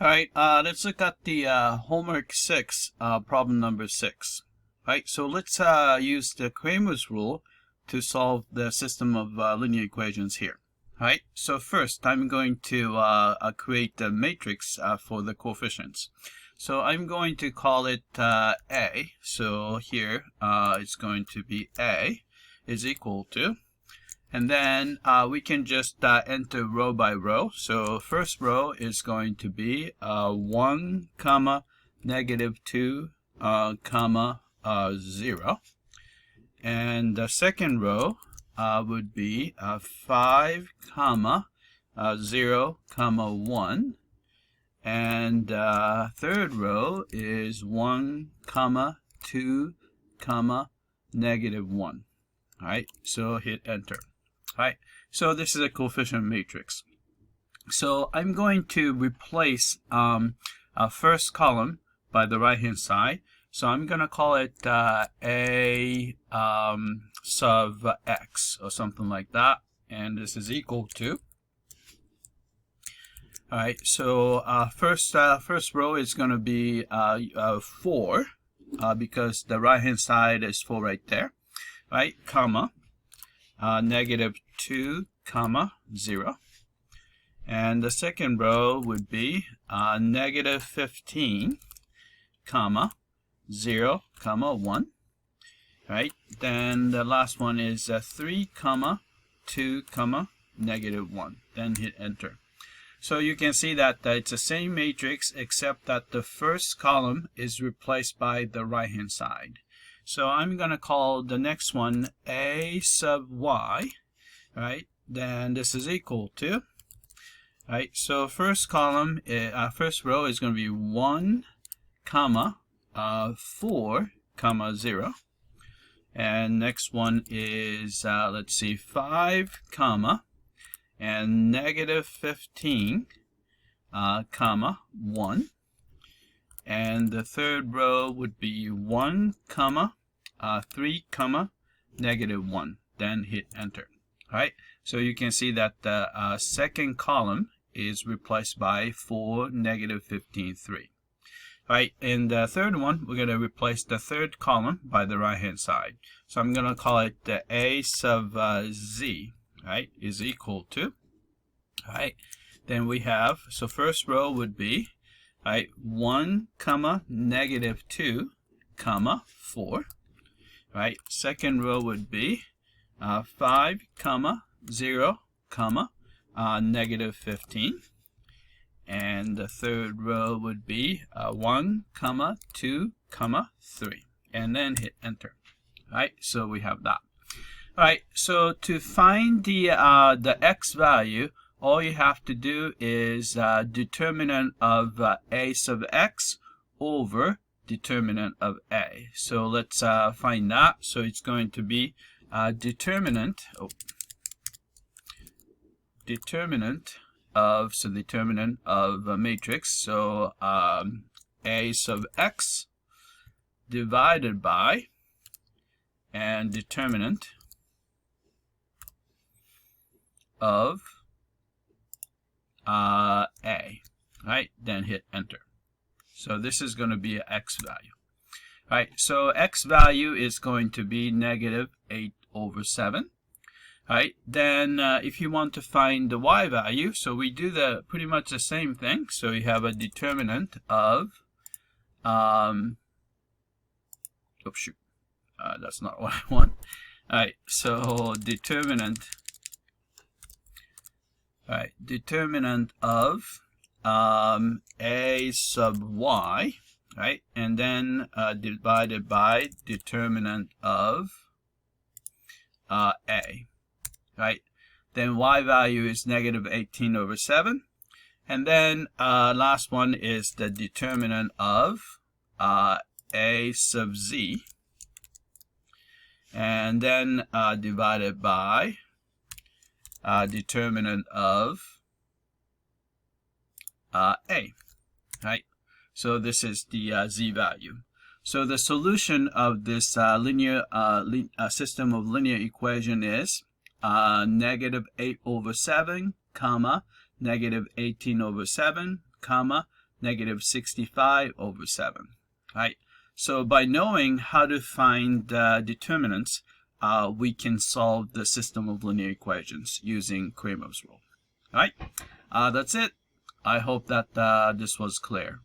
Alright, let's look at the homework 6, problem number 6. Right, so let's use the Cramer's rule to solve the system of linear equations here. Right, so first I'm going to create the matrix for the coefficients. So I'm going to call it A. So here it's going to be A is equal to, and then we can just enter row by row. So first row is going to be 1, comma, negative 2, comma, 0. And the second row would be 5, comma, 0, comma, 1. And third row is 1, comma, 2, comma, negative 1. All right, so hit enter. All right, so this is a coefficient matrix. So I'm going to replace a first column by the right hand side. So I'm going to call it A sub x or something like that, and this is equal to. All right, so first row is going to be 4 because the right hand side is 4 right there. Right, comma, negative 2, comma, 0. And the second row would be negative 15, comma, 0, comma, 1. Right, then the last one is 3, comma, 2, comma, negative 1. Then hit enter. So you can see that it's the same matrix except that the first column is replaced by the right hand side. So I'm going to call the next one A sub y, right? Then this is equal to, right? So first column, first row is going to be 1, comma, 4, comma, 0. And next one is, let's see, 5, comma, and negative 15, comma, 1. And the third row would be 1, comma, 3, comma, negative 1. Then hit enter. All right, so you can see that the second column is replaced by 4, negative 15, 3. All right, in the third one, we're going to replace the third column by the right hand side. So I'm going to call it the A sub z, right, is equal to. All right, then we have, so first row would be, right, 1, comma, negative 2, comma, 4. Right, second row would be 5, comma, 0, comma, negative 15. And the third row would be 1, comma, 2, comma, 3. And then hit enter. All right, so we have that. All right, so to find the x value, all you have to do is determinant of A sub x over determinant of A. So let's find that. So it's going to be determinant of a matrix. So A sub x divided by, and determinant of A, right? Then hit enter. So this is going to be an x value. Right, so x value is going to be negative 8 over 7. Right, then if you want to find the y value, so we do pretty much the same thing. So you have a determinant of, oops, shoot, that's not what I want. All right, so determinant of A sub y, right, and then divided by determinant of A, right, then y value is negative 18 over 7, and then last one is the determinant of A sub z, and then divided by determinant of A, right? So this is the z value. So the solution of this linear system of linear equation is negative 8 over 7, comma, negative 18 over 7, comma, negative 65 over 7. Right? So by knowing how to find determinants, we can solve the system of linear equations using Cramer's rule. All right, that's it. I hope that this was clear.